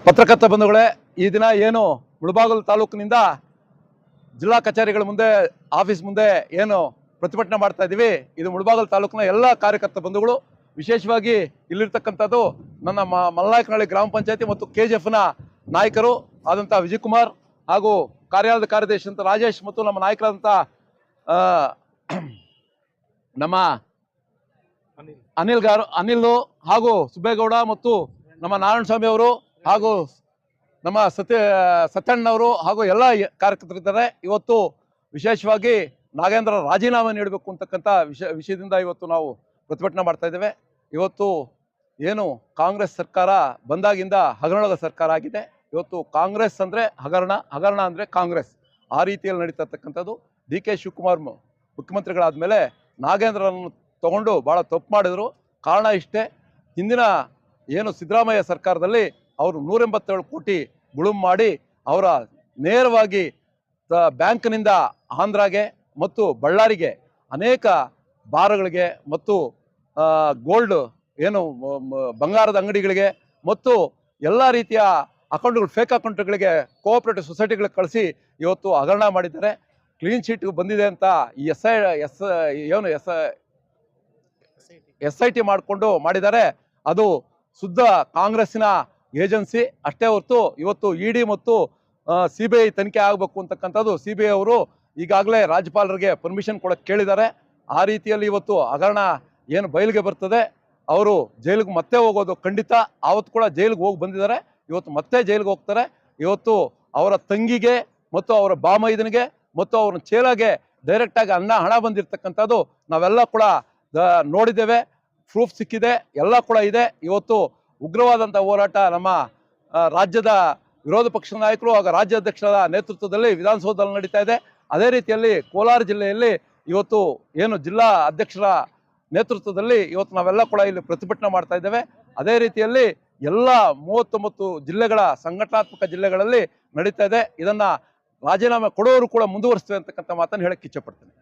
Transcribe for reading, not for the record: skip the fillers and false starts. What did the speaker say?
ಪತ್ರಕರ್ತ ಬಂಧುಗಳೇ, ಈ ದಿನ ಏನು ಮುಳಬಾಗಿಲು ತಾಲೂಕಿನಿಂದ ಜಿಲ್ಲಾ ಕಚೇರಿಗಳ ಮುಂದೆ ಆಫೀಸ್ ಮುಂದೆ ಏನು ಪ್ರತಿಭಟನೆ ಮಾಡ್ತಾ ಇದ್ದೀವಿ, ಇದು ಮುಳಬಾಗಿಲು ತಾಲೂಕಿನ ಎಲ್ಲ ಕಾರ್ಯಕರ್ತ ಬಂಧುಗಳು, ವಿಶೇಷವಾಗಿ ಇಲ್ಲಿರ್ತಕ್ಕಂಥದ್ದು ನನ್ನ ಮಲ್ನಾಯಕನಹಳ್ಳಿ ಗ್ರಾಮ ಪಂಚಾಯತಿ ಮತ್ತು KGF ನ ನಾಯಕರು ಆದಂಥ ವಿಜಯಕುಮಾರ್ ಹಾಗೂ ಕಾರ್ಯಾಲಯದ ಕಾರ್ಯದರ್ಶಿ ಅಂತ ರಾಜೇಶ್ ಮತ್ತು ನಮ್ಮ ನಾಯಕರಾದಂಥ ನಮ್ಮ ಅನಿಲ್ ಹಾಗೂ ಸುಬ್ಬೇಗೌಡ ಮತ್ತು ನಮ್ಮ ನಾರಾಯಣಸ್ವಾಮಿ ಅವರು ಹಾಗೂ ನಮ್ಮ ಸತ್ಯಣ್ಣವರು ಹಾಗೂ ಎಲ್ಲ ಕಾರ್ಯಕರ್ತರಿದ್ದಾರೆ. ಇವತ್ತು ವಿಶೇಷವಾಗಿ ನಾಗೇಂದ್ರ ರಾಜೀನಾಮೆ ನೀಡಬೇಕು ಅಂತಕ್ಕಂಥ ವಿಷಯದಿಂದ ಇವತ್ತು ನಾವು ಪ್ರತಿಭಟನೆ ಮಾಡ್ತಾ ಇದ್ದೇವೆ. ಇವತ್ತು ಏನು ಕಾಂಗ್ರೆಸ್ ಸರ್ಕಾರ ಬಂದಾಗಿಂದ ಹಗರಣದ ಸರ್ಕಾರ ಆಗಿದೆ. ಇವತ್ತು ಕಾಂಗ್ರೆಸ್ ಅಂದರೆ ಹಗರಣ ಅಂದರೆ ಕಾಂಗ್ರೆಸ್, ಆ ರೀತಿಯಲ್ಲಿ ನಡೀತಾ ಇರ್ತಕ್ಕಂಥದ್ದು. DK ಶಿವಕುಮಾರ್ ಮುಖ್ಯಮಂತ್ರಿಗಳಾದ ಮೇಲೆ ನಾಗೇಂದ್ರರನ್ನು ತಗೊಂಡು ಭಾಳ ತಪ್ಪು ಮಾಡಿದರು. ಕಾರಣ ಇಷ್ಟೇ, ಹಿಂದಿನ ಏನು ಸಿದ್ದರಾಮಯ್ಯ ಸರ್ಕಾರದಲ್ಲಿ ಅವರು 187 ಕೋಟಿ ಗುಳುಂ ಮಾಡಿ ಅವರ ನೇರವಾಗಿ ಬ್ಯಾಂಕ್ನಿಂದ ಆಂಧ್ರಾಗೆ ಮತ್ತು ಬಳ್ಳಾರಿಗೆ ಅನೇಕ ಬಾರ್ಗಳಿಗೆ ಮತ್ತು ಗೋಲ್ಡ್ ಏನು ಬಂಗಾರದ ಅಂಗಡಿಗಳಿಗೆ ಮತ್ತು ಎಲ್ಲ ರೀತಿಯ ಅಕೌಂಟ್ಗಳು, ಫೇಕ್ ಅಕೌಂಟ್ಗಳಿಗೆ, ಕೋಆಪರೇಟಿವ್ ಸೊಸೈಟಿಗಳಿಗೆ ಕಳಿಸಿ ಇವತ್ತು ಹಗರಣ ಮಾಡಿದ್ದಾರೆ. ಕ್ಲೀನ್ ಶೀಟ್ ಬಂದಿದೆ ಅಂತ ಈ SIT ಮಾಡಿಕೊಂಡು ಮಾಡಿದ್ದಾರೆ. ಅದು ಶುದ್ಧ ಕಾಂಗ್ರೆಸ್ಸಿನ ಏಜೆನ್ಸಿ ಅಷ್ಟೇ ಹೊರತು ಇವತ್ತು ED ಮತ್ತು CBI ತನಿಖೆ ಆಗಬೇಕು ಅಂತಕ್ಕಂಥದ್ದು. CBI ಅವರು ಈಗಾಗಲೇ ರಾಜ್ಯಪಾಲರಿಗೆ ಪರ್ಮಿಷನ್ ಕೊಡೋಕ್ಕೆ ಕೇಳಿದ್ದಾರೆ. ಆ ರೀತಿಯಲ್ಲಿ ಇವತ್ತು ಹಗರಣ ಏನು ಬಯಲಿಗೆ ಬರ್ತದೆ, ಅವರು ಜೈಲಿಗೆ ಮತ್ತೆ ಹೋಗೋದು ಖಂಡಿತ. ಆವತ್ತು ಕೂಡ ಜೈಲಿಗೆ ಹೋಗಿ ಬಂದಿದ್ದಾರೆ, ಇವತ್ತು ಮತ್ತೆ ಜೈಲಿಗೆ ಹೋಗ್ತಾರೆ. ಇವತ್ತು ಅವರ ತಂಗಿಗೆ ಮತ್ತು ಅವರ ಬಾಮೈದನಿಗೆ ಮತ್ತು ಅವ್ರ ಚೇಲಾಗೆ ಡೈರೆಕ್ಟಾಗಿ ಹಣ ಬಂದಿರತಕ್ಕಂಥದ್ದು ನಾವೆಲ್ಲ ಕೂಡ ನೋಡಿದ್ದೇವೆ. ಪ್ರೂಫ್ ಸಿಕ್ಕಿದೆ, ಎಲ್ಲ ಕೂಡ ಇದೆ. ಇವತ್ತು ಉಗ್ರವಾದಂಥ ಹೋರಾಟ ನಮ್ಮ ರಾಜ್ಯದ ವಿರೋಧ ಪಕ್ಷದ ನಾಯಕರು ಹಾಗೂ ರಾಜ್ಯಾಧ್ಯಕ್ಷರ ನೇತೃತ್ವದಲ್ಲಿ ವಿಧಾನಸೌಧದಲ್ಲಿ ನಡೀತಾ ಇದೆ. ಅದೇ ರೀತಿಯಲ್ಲಿ ಕೋಲಾರ ಜಿಲ್ಲೆಯಲ್ಲಿ ಇವತ್ತು ಏನು ಜಿಲ್ಲಾ ಅಧ್ಯಕ್ಷರ ನೇತೃತ್ವದಲ್ಲಿ ಇವತ್ತು ನಾವೆಲ್ಲ ಕೂಡ ಇಲ್ಲಿ ಪ್ರತಿಭಟನೆ ಮಾಡ್ತಾ ಇದ್ದೇವೆ. ಅದೇ ರೀತಿಯಲ್ಲಿ ಎಲ್ಲ 39 ಜಿಲ್ಲೆಗಳ ಸಂಘಟನಾತ್ಮಕ ಜಿಲ್ಲೆಗಳಲ್ಲಿ ನಡೀತಾ ಇದೆ. ಇದನ್ನು ರಾಜೀನಾಮೆ ಕೊಡೋರು ಕೂಡ ಮುಂದುವರಿಸ್ತೇವೆ ಅಂತಕ್ಕಂಥ ಮಾತನ್ನು ಹೇಳಕ್ಕೆ ಇಚ್ಛೆಪಡ್ತೇನೆ.